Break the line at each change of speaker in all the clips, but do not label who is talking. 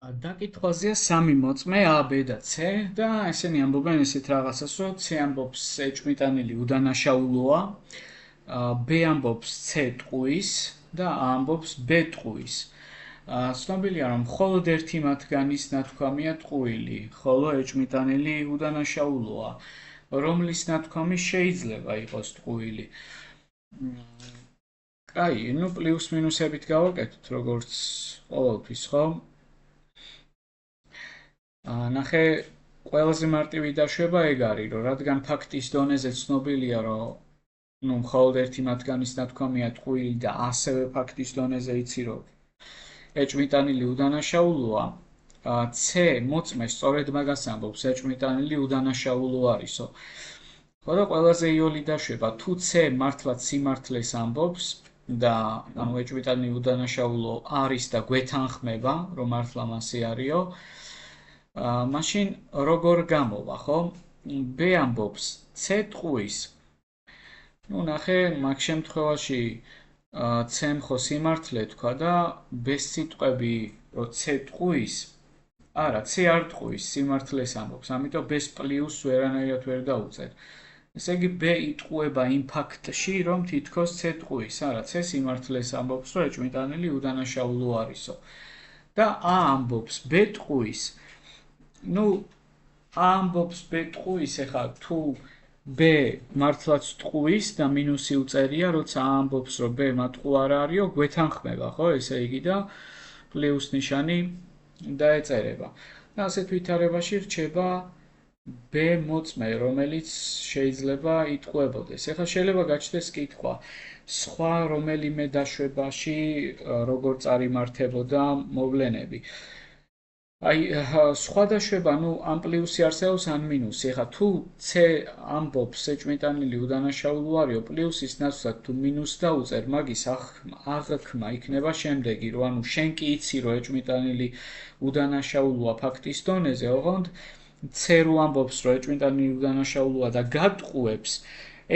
დაკითხვაზეა სამი მოწმე A, B და C და ესენი ამბობენ ისეთ რაღაცას, რომ C ამბობს ეჭვმიტანილი უდანაშაულოა, B ამბობს C ტყუის და A ამბობს B ტყუის. ცნობილია, რომ მხოლოდ ერთი მათგანის ნათქვამია ტყუილი, ხოლო ეჭვმიტანილი უდანაშაულოა, რომლის ნათქვამი შეიძლება იყოს ტყუილი. კაი, ნუ პლუს მინუსებით გავაკეთოთ, როგორც ყოველთვის, ხო? ნახე, ყველაზე მარტივი დაშვება ეგ არის, რომ რადგან ფაქტის დონეზე ცნობილია, რომ მხოლოდ ერთი მათგანის ნათქვამია ტყუილი და ასევე ფაქტის დონეზე იცი, რომ ეჭვმიტანილი უდანაშაულოა, C მოწმე სწორედ მაგას ამბობს, ეჭვმიტანილი უდანაშაულო არისო. ხო და ყველაზე იოლი დაშვება, თუ C მართლაც სიმართლეს ამბობს და ეჭვმიტანილი უდანაშაულო არის და გვეთანხმება, რომ მართლა მასე არისო, მაშინ როგორ გამოვა, ხო? B ამბობს C ტყუის. ნუ ნახე, მაგ შემთხვევაში C-მ ხო სიმართლე თქვა და B-ს სიტყვები, რომ C ტყუის, არა, C არ ტყუის, სიმართლეს ამბობს, ამიტომ B-ს პლუს ვერანაირად ვერ დაუწერ. ესე იგი B იტყუება იმ ფაქტში, რომ თითქოს C ტყუის, არა, C სიმართლეს ამბობს, რომ ეჭვმიტანილი უდანაშაულო არისო. და A ამბობს B ტყუის. ნუ A ამბობს B ტყუის, ეხლა თუ B მართლაც ტყუის და მინუსი უწერია, როცა A ამბობს, რომ B მატყუ არ არისო, გვეთანხმება, ხო, ესე იგი და პლუს ნიშანი დაეწერება. და ასეთ ვითარებაში რჩება B მოწმე, რომელიც შეიძლება იტყუებოდეს. ეხლა შეიძლება გაჩნდეს კითხვა, სხვა რომელიმე დაშვებაში როგორ წარიმართებოდა მოვლენები. აი, სხვა დაშვება, ნუ ან პლუსი არსებობს, ან მინუსი. ეხლა თუ C ამბობს ეჭვმიტანილი უდანაშაულო არისო, პლუსის ნაცვლად თუ მინუს დაუწერ, მაგის აღქმა იქნება შემდეგი, რომ ანუ შენ კი იცი, რომ ეჭვმიტანილი უდანაშაულოა ფაქტის დონეზე, ოღონდ C რო ამბობს, რომ ეჭვმიტანილი უდანაშაულოა და გადტყუებს,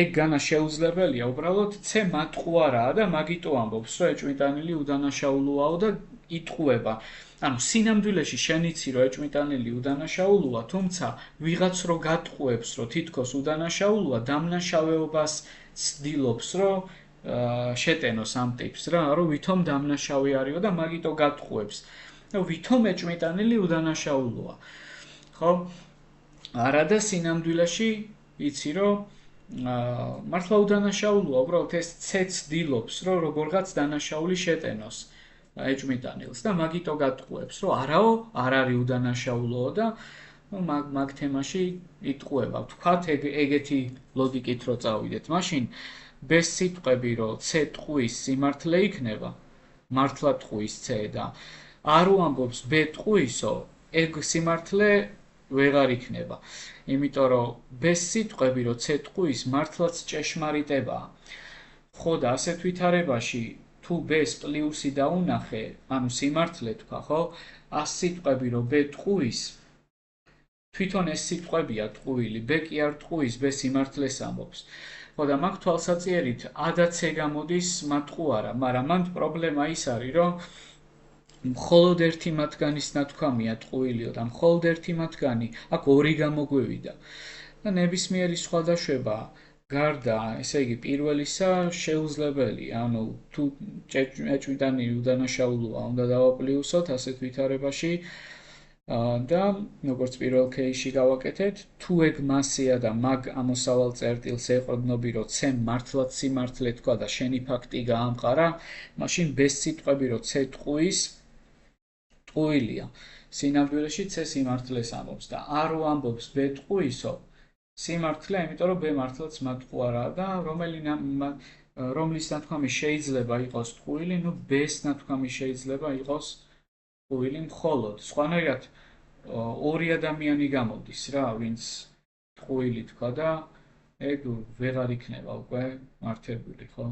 ეგ განა შეუძლებელია, უბრალოდ C მატყუ არაა და მაგიტო ამბობს, რომ ეჭვმიტანილი უდანაშაულოაო და იტყუება. ანუ სინამდვილეში შენ იცი, რომ ეჭვმიტანილი უდანაშაულოა, თუმცა ვიღაც რო გადტყუებს, რომ თითქოს უდანაშაულოა, დამნაშავეობას ცდილობს, რომ შეტენოს ამ ტიპს რა, რომ ვითომ დამნაშავე არისო და მაგიტო გადტყუებს. ვითომ ეჭვმიტანილი უდანაშაულოა. ხო? არა და სინამდვილეში იცი, რომ მართლა უდანაშაულოა, უბრალოდ ეს C ცდილობს, რომ როგორღაც დანაშაული შეტენოს ეჭვმიტანილს და მაგიტო გადტყუებს, რომ არაო, არ არის უდანაშაულოო და მაგ თემაში იტყუება. ვთქვათ, ეგეთი ლოგიკით რო წავიდეთ, მაშინ B-ს სიტყვები, რომ C ტყუის სიმართლე იქნება, მართლა ტყუის C და A რო ამბობს B ტყუისო, ეგ სიმართლე ვეღარ იქნება. იმიტომ რომ B-ს სიტყვები, რომ C ტყუის მართლაც ჭეშმარიტებაა. ხო და ასეთ ვითარებაში თუ B-ს პლუსი დაუნახე, ანუ სიმართლე თქვა, ხო? A-ს სიტყვები, რომ B ტყუის, თვითონ ეს სიტყვებია ტყუილი, B კი არ ტყუის, B სიმართლეს ამბობს. ხო და მაგ თვალსაწიერით A და C გამოდის მატყუ არა, მაგრამ მანდ პრობლემა ის არის, რომ მხოლოდ ერთი მათგანის ნათქვამია ტყუილიო და მხოლოდ ერთი მათგანი, აქ ორი გამოგვივიდა. და ნებისმიერი სხვა დაშვება გარდა, ესე იგი პირველისა შეუძლებელია, ანუ თუ ეჭვმიტანილი უდანაშაულოა, უნდა დავაპლუსოთ ასეთ ვითარებაში და როგორც პირველ кейსში გავაკეთეთ, თუ ეგ მასეა და მაგ ამოსავალ წერტილს ეყრდნობი, რომ C მართლაც სიმართლე თქვა და შენი ფაქტი გაამყარა, მაშინ B-ს სიტყვები, რომ C ტყუის ტყუილია. სინამდვილეში C სიმართლეს ამბობს და A რო ამბობს B ტყუისო, სიმართლე, იმიტომ რომ B მართლაც მატყუ არაა და რომლის ნათქვამი შეიძლება იყოს ტყუილი, ნუ B-ს ნათქვამი შეიძლება იყოს ტყუილი მხოლოდ. სხვანაირად ორი ადამიანი გამოდის რა, ვინც ტყუილი თქვა და ეგ ვეღარ იქნება უკვე მართებული, ხო?